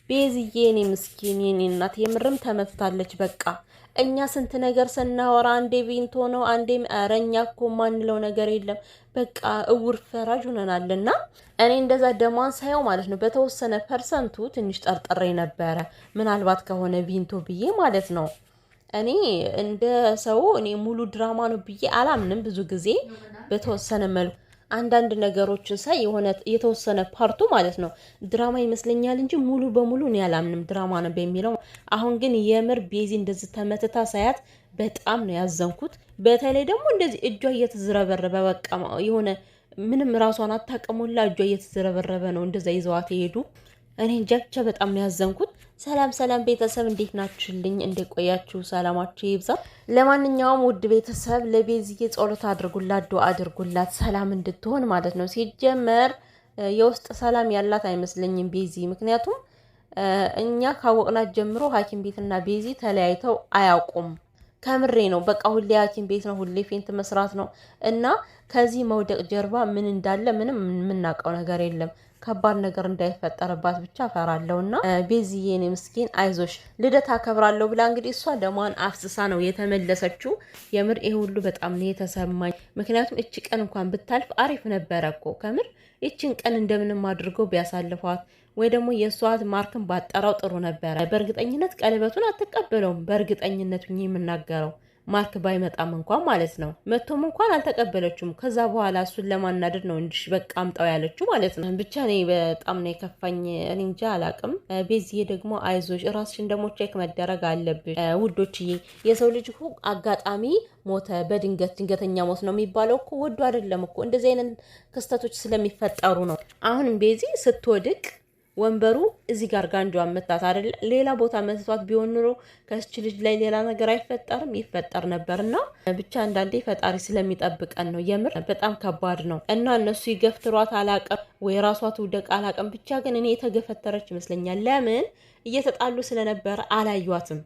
ቤዝዬ እኔ ምስኪን የኔ እናት የምርም ተመትታለች። በቃ እኛ ስንት ነገር ስናወራ አንዴ ቪንቶ ነው አንዴ አረኛ እኮ ማንለው ነገር የለም። በቃ እውር ፈራጅ ሆነናልና እኔ እንደዛ ደሟን ሳየው ማለት ነው በተወሰነ ፐርሰንቱ ትንሽ ጠርጥሬ ነበረ። ምናልባት ከሆነ ቪንቶ ብዬ ማለት ነው። እኔ እንደ ሰው እኔ ሙሉ ድራማ ነው ብዬ አላምንም። ብዙ ጊዜ በተወሰነ መልኩ አንዳንድ ነገሮችን ሳይ የሆነ የተወሰነ ፓርቱ ማለት ነው ድራማ ይመስለኛል እንጂ ሙሉ በሙሉ እኔ አላምንም ድራማ ነው በሚለው። አሁን ግን የምር ቤዚ እንደዚህ ተመትታ ሳያት በጣም ነው ያዘንኩት። በተለይ ደግሞ እንደዚህ እጇ እየተዝረበረበ በቃ የሆነ ምንም ራሷን አታቀሙላ እጇ እየተዝረበረበ ነው እንደዛ ይዘዋት ይሄዱ። እኔ እንጃ ብቻ በጣም ነው ያዘንኩት። ሰላም ሰላም ቤተሰብ እንዴት ናችሁልኝ? እንዴት ቆያችሁ? ሰላማችሁ ይብዛ። ለማንኛውም ውድ ቤተሰብ ለቤዝዬ ጸሎት አድርጉላት፣ ዱአ አድርጉላት ሰላም እንድትሆን ማለት ነው። ሲጀመር የውስጥ ሰላም ያላት አይመስለኝም ቤዚ። ምክንያቱም እኛ ካወቅናት ጀምሮ ሐኪም ቤትና ቤዚ ተለያይተው አያውቁም። ከምሬ ነው። በቃ ሁሌ ሐኪም ቤት ነው፣ ሁሌ ፌንት መስራት ነው። እና ከዚህ መውደቅ ጀርባ ምን እንዳለ ምንም የምናውቀው ነገር የለም። ከባድ ነገር እንዳይፈጠርባት ብቻ ፈራለሁና ቤዚዬ እኔ ምስኪን አይዞሽ ልደት አከብራለሁ ብላ እንግዲህ እሷ ደሟን አፍስሳ ነው የተመለሰችው። የምር ይሄ ሁሉ በጣም ነው የተሰማኝ። ምክንያቱም እቺ ቀን እንኳን ብታልፍ አሪፍ ነበረ እኮ ከምር እቺን ቀን እንደምንም አድርገው ቢያሳልፏት ወይ ደግሞ የሷት ማርክን ባጠራው ጥሩ ነበረ። በእርግጠኝነት ቀለበቱን አትቀበለውም። በእርግጠኝነት የምናገረው ማርክ ባይመጣም እንኳን ማለት ነው። መቶም እንኳን አልተቀበለችውም። ከዛ በኋላ እሱን ለማናደድ ነው እንጂ በቃ አምጣው ያለችው ማለት ነው። ብቻ እኔ በጣም ነው የከፋኝ። እኔ እንጃ አላቅም። ቤዚዬ ደግሞ አይዞሽ፣ ራስሽን ደግሞ ቼክ መደረግ አለብሽ ውዶችዬ። የሰው ልጅ እኮ አጋጣሚ ሞተ፣ ድንገተኛ ሞት ነው የሚባለው እኮ ወዶ አይደለም እኮ። እንደዚህ አይነት ክስተቶች ስለሚፈጠሩ ነው። አሁንም ቤዚ ስትወድቅ ወንበሩ እዚህ ጋር ጋንጇ መታት አይደለ? ሌላ ቦታ መትቷት ቢሆን ኑሮ ከስች ልጅ ላይ ሌላ ነገር አይፈጠርም፣ ይፈጠር ነበርና ብቻ አንዳንዴ ፈጣሪ ስለሚጠብቀን ነው። የምር በጣም ከባድ ነው እና እነሱ ይገፍትሯት አላቀም ወይ ራሷ ትውደቅ አላቀም። ብቻ ግን እኔ የተገፈተረች ይመስለኛል። ለምን እየተጣሉ ስለነበረ አላዩዋትም።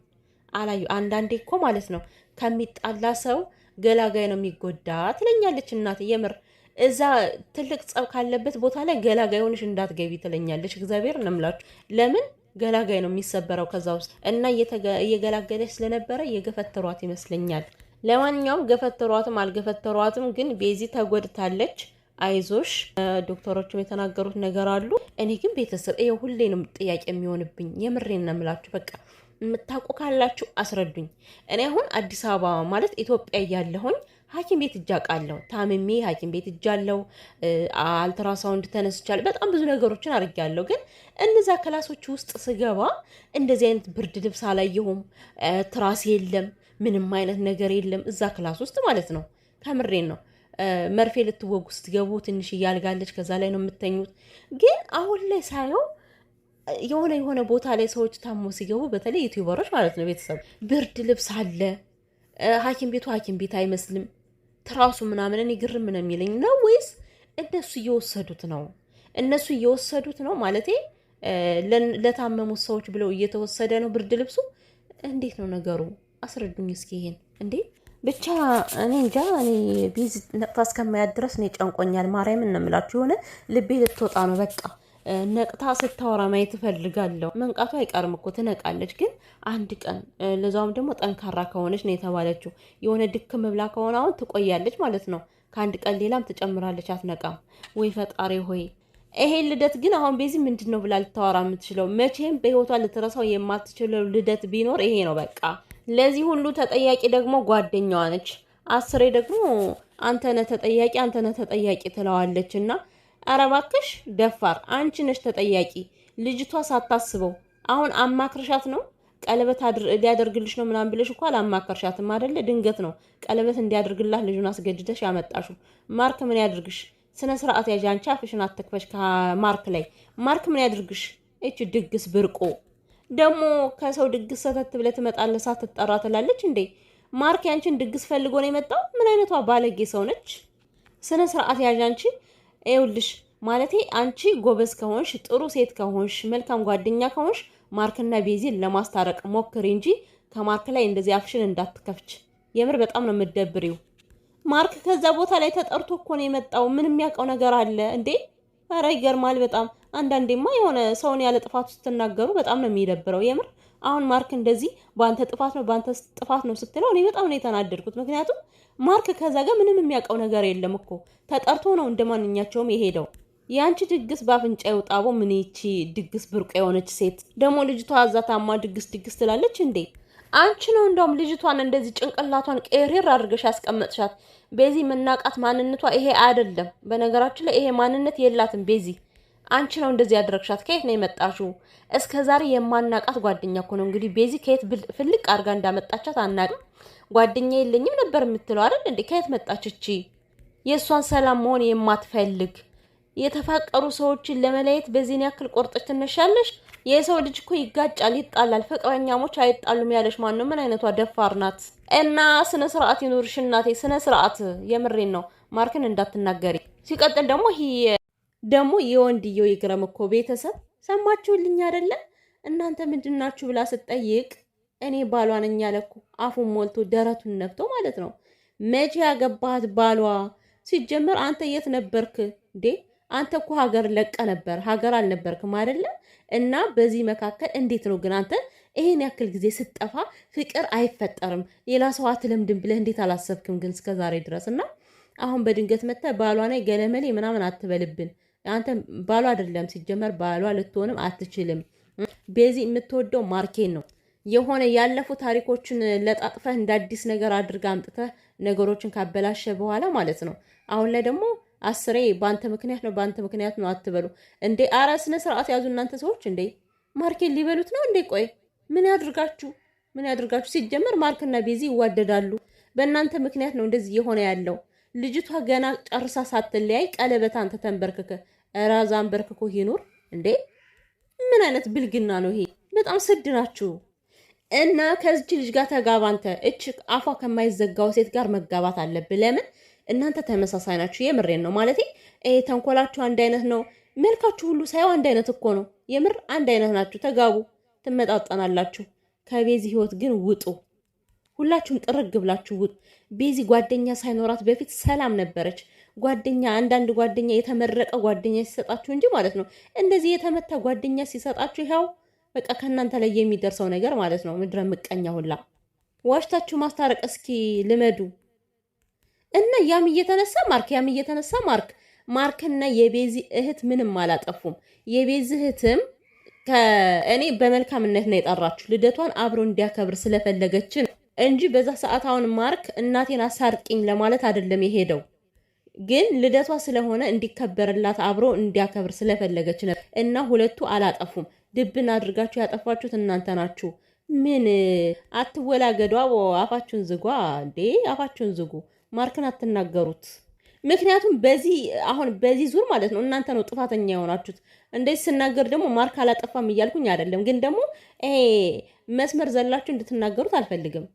አንዳንዴ እኮ ማለት ነው ከሚጣላ ሰው ገላጋይ ነው የሚጎዳ ትለኛለች እናት። የምር እዛ ትልቅ ጸብ ካለበት ቦታ ላይ ገላጋይ ሆነሽ እንዳትገቢ ትለኛለች። እግዚአብሔር እንምላችሁ። ለምን ገላጋይ ነው የሚሰበረው ከዛ ውስጥ እና እየገላገለች ስለነበረ እየገፈተሯት ይመስለኛል። ለማንኛውም ገፈተሯትም አልገፈተሯትም ግን ቤዚ ተጎድታለች። አይዞሽ ዶክተሮችም የተናገሩት ነገር አሉ። እኔ ግን ቤተሰብ ይሄ ሁሌንም ጥያቄ የሚሆንብኝ የምሬን ነው የምላችሁ። በቃ የምታውቁ ካላችሁ አስረዱኝ። እኔ አሁን አዲስ አበባ ማለት ኢትዮጵያ እያለሁኝ ሐኪም ቤት እጃቃለሁ። ታምሜ ሐኪም ቤት እጃለሁ። አልትራሳውንድ ተነስቻለሁ። በጣም ብዙ ነገሮችን አድርጌያለሁ። ግን እነዛ ክላሶች ውስጥ ስገባ እንደዚህ አይነት ብርድ ልብስ አላየሁም። ትራስ የለም፣ ምንም አይነት ነገር የለም እዛ ክላስ ውስጥ ማለት ነው። ከምሬን ነው። መርፌ ልትወጉ ስትገቡ ትንሽ እያልጋለች፣ ከዛ ላይ ነው የምተኙት። ግን አሁን ላይ ሳየው የሆነ ቦታ ላይ ሰዎች ታሞ ሲገቡ በተለይ ዩቲዩበሮች ማለት ነው ቤተሰብ ብርድ ልብስ አለ። ሐኪም ቤቱ ሐኪም ቤት አይመስልም። ትራሱ ምናምን እኔ ግርም ነው የሚለኝ ነው ወይስ እነሱ እየወሰዱት ነው? እነሱ እየወሰዱት ነው ማለቴ ለታመሙት ሰዎች ብለው እየተወሰደ ነው ብርድ ልብሱ። እንዴት ነው ነገሩ? አስረዱኝ እስኪ ይሄን እንዴ። ብቻ እኔ እንጃ። እኔ ቢዚ ነቅታ እስከማያት ድረስ እኔ ጨንቆኛል። ማርያምን ነው የምላችሁ። የሆነ ልቤ ልትወጣ ነው በቃ። ነቅታ ስታወራ ማየት እፈልጋለሁ። መንቃቱ አይቀርም እኮ ትነቃለች። ግን አንድ ቀን ለዛውም ደግሞ ጠንካራ ከሆነች ነው የተባለችው። የሆነ ድክም ብላ ከሆነ አሁን ትቆያለች ማለት ነው። ከአንድ ቀን ሌላም ትጨምራለች፣ አትነቃም። ወይ ፈጣሪ ሆይ። ይሄ ልደት ግን አሁን ቤዚ ምንድን ነው ብላ ልታወራ የምትችለው? መቼም በህይወቷ ልትረሳው የማትችለው ልደት ቢኖር ይሄ ነው በቃ። ለዚህ ሁሉ ተጠያቂ ደግሞ ጓደኛዋ ነች። አስሬ ደግሞ አንተነህ ተጠያቂ ትለዋለች እና ኧረ እባክሽ ደፋር አንቺ ነሽ ተጠያቂ። ልጅቷ ሳታስበው አሁን አማክርሻት ነው ቀለበት ሊያደርግልሽ ነው ምናምን ብለሽ እኮ አላማከርሻትም አይደለ? ድንገት ነው ቀለበት እንዲያደርግላት ልጁን አስገድደሽ ያመጣሽው። ማርክ ምን ያድርግሽ? ስነ ስርዓት ያዥ። አንቺ አፍሽን አትክፈሽ ከማርክ ላይ። ማርክ ምን ያድርግሽ? እቺ ድግስ ብርቆ ደግሞ ከሰው ድግስ ሰተት ብለህ ትመጣለህ ሳትጠራ ትላለች እንዴ? ማርክ ያንቺን ድግስ ፈልጎ ነው የመጣው? ምን አይነቷ ባለጌ ሰው ነች? ስነ ስርዓት ያዥ አንቺ። ይኸውልሽ ማለቴ አንቺ ጎበዝ ከሆንሽ ጥሩ ሴት ከሆንሽ መልካም ጓደኛ ከሆንሽ ማርክና ቤዚን ለማስታረቅ ሞክሪ እንጂ ከማርክ ላይ እንደዚህ አፍሽን እንዳትከፍች። የምር በጣም ነው የምትደብሪው። ማርክ ከዛ ቦታ ላይ ተጠርቶ እኮ ነው የመጣው። ምን የሚያውቀው ነገር አለ እንዴ? ኧረ ይገርማል በጣም። አንዳንዴማ የሆነ ሰውን ያለ ጥፋቱ ስትናገሩ በጣም ነው የሚደብረው የምር። አሁን ማርክ እንደዚህ በአንተ ጥፋት ነው ስትለው እኔ በጣም ነው የተናደድኩት። ምክንያቱም ማርክ ከዛ ጋር ምንም የሚያውቀው ነገር የለም እኮ ተጠርቶ ነው እንደማንኛቸውም የሄደው። የአንቺ ድግስ በአፍንጫ ይውጣቦ። ምን ይቺ ድግስ ብርቅ የሆነች ሴት ደግሞ ልጅቷ አዛታማ ድግስ ትላለች እንዴ? አንቺ ነው እንደውም ልጅቷን እንደዚህ ጭንቅላቷን ቀሪር አድርገሽ ያስቀመጥሻት። ቤዚ መናቃት ማንነቷ ይሄ አይደለም። በነገራችን ላይ ይሄ ማንነት የላትም ቤዚ። አንቺ ነው እንደዚህ ያደረግሻት። ከየት ነው የመጣሽው? እስከዛሬ የማናቃት ጓደኛ እኮ ነው እንግዲህ ቤዚ ከየት ፍልቅ አድርጋ እንዳመጣቻት አናቅም። ጓደኛ የለኝም ነበር የምትለው አይደል እንዴ? ከየት መጣች እቺ? የእሷን ሰላም መሆን የማትፈልግ የተፋቀሩ ሰዎችን ለመለየት በዚህን ያክል ቆርጠሽ ትነሻለሽ? የሰው ልጅ እኮ ይጋጫል፣ ይጣላል። ፍቅረኛሞች አይጣሉም ያለሽ ማን ነው? ምን አይነቷ ደፋር ናት? እና ስነ ስርዓት ይኑርሽ እናቴ፣ ስነ ስርዓት። የምሬን ነው። ማርክን እንዳትናገሪ። ሲቀጥል ደግሞ የወንድየው ይግረም እኮ ቤተሰብ ሰማችሁልኝ አይደለ? እናንተ ምንድናችሁ ብላ ስትጠይቅ እኔ ባሏ ነኝ አለ እኮ። አፉን ሞልቶ ደረቱን ነፍቶ ማለት ነው። መቼ ያገባሃት ባሏ? ሲጀመር አንተ የት ነበርክ እንዴ? አንተ እኮ ሀገር ለቀ ነበር፣ ሀገር አልነበርክም አይደለ? እና በዚህ መካከል እንዴት ነው ግን አንተ ይሄን ያክል ጊዜ ስትጠፋ ፍቅር አይፈጠርም ሌላ ሰው አትለምድም ብለህ እንዴት አላሰብክም ግን እስከዛሬ ድረስ? እና አሁን በድንገት መጥተህ ባሏ ነኝ ገለመሌ ምናምን አትበልብን። አንተ ባሏ አይደለም ሲጀመር፣ ባሏ ልትሆንም አትችልም። ቤዚ የምትወደው ማርኬን ነው። የሆነ ያለፉ ታሪኮችን ለጣጥፈህ እንደ አዲስ ነገር አድርጋ አምጥተህ ነገሮችን ካበላሸ በኋላ ማለት ነው። አሁን ላይ ደግሞ አስሬ በአንተ ምክንያት ነው አትበሉ እንዴ! አረ ስነ ስርዓት ያዙ እናንተ ሰዎች እንዴ! ማርኬን ሊበሉት ነው እንዴ? ቆይ ምን ያድርጋችሁ? ሲጀመር ማርክና ቤዚ ይዋደዳሉ። በእናንተ ምክንያት ነው እንደዚህ የሆነ ያለው። ልጅቷ ገና ጨርሳ ሳትለያይ ቀለበት አንተ ተንበርክከ ራዛ አንበርክኮ ይኑር እንዴ! ምን አይነት ብልግና ነው ይሄ? በጣም ስድ ናችሁ። እና ከዚች ልጅ ጋር ተጋባ አንተ። እች አፏ ከማይዘጋው ሴት ጋር መጋባት አለብህ። ለምን? እናንተ ተመሳሳይ ናችሁ። የምሬን ነው ማለት ተንኮላችሁ አንድ አይነት ነው። መልካችሁ ሁሉ ሳይው አንድ አይነት እኮ ነው። የምር አንድ አይነት ናችሁ። ተጋቡ፣ ትመጣጠናላችሁ። ከቤዚ ህይወት ግን ውጡ። ሁላችሁም ጥርግ ብላችሁ ውጡ። ቤዚ ጓደኛ ሳይኖራት በፊት ሰላም ነበረች። አንዳንድ ጓደኛ የተመረቀ ጓደኛ ሲሰጣችሁ እንጂ ማለት ነው እንደዚህ የተመታ ጓደኛ ሲሰጣችሁ ይኸው በቃ ከእናንተ ላይ የሚደርሰው ነገር ማለት ነው። ምድረ ምቀኛ ሁላ ዋሽታችሁ ማስታረቅ እስኪ ልመዱ። እና ያም እየተነሳ ማርክና የቤዚ እህት ምንም አላጠፉም። የቤዚ እህትም እኔ በመልካምነት ነው የጠራችሁ። ልደቷን አብሮ እንዲያከብር ስለፈለገች እንጂ በዛ ሰዓት አሁን ማርክ እናቴን አሳርቂኝ ለማለት አይደለም የሄደው። ግን ልደቷ ስለሆነ እንዲከበርላት አብሮ እንዲያከብር ስለፈለገች ነው። እና ሁለቱ አላጠፉም። ድብን አድርጋችሁ ያጠፋችሁት እናንተ ናችሁ። ምን አትወላገዷ። አፋችሁን ዝጓ እንዴ! አፋችሁን ዝጉ። ማርክን አትናገሩት። ምክንያቱም በዚህ ዙር ማለት ነው እናንተ ነው ጥፋተኛ የሆናችሁት። እንደዚህ ስናገር ደግሞ ማርክ አላጠፋም እያልኩኝ አይደለም፣ ግን ደግሞ መስመር ዘላችሁ እንድትናገሩት አልፈልግም።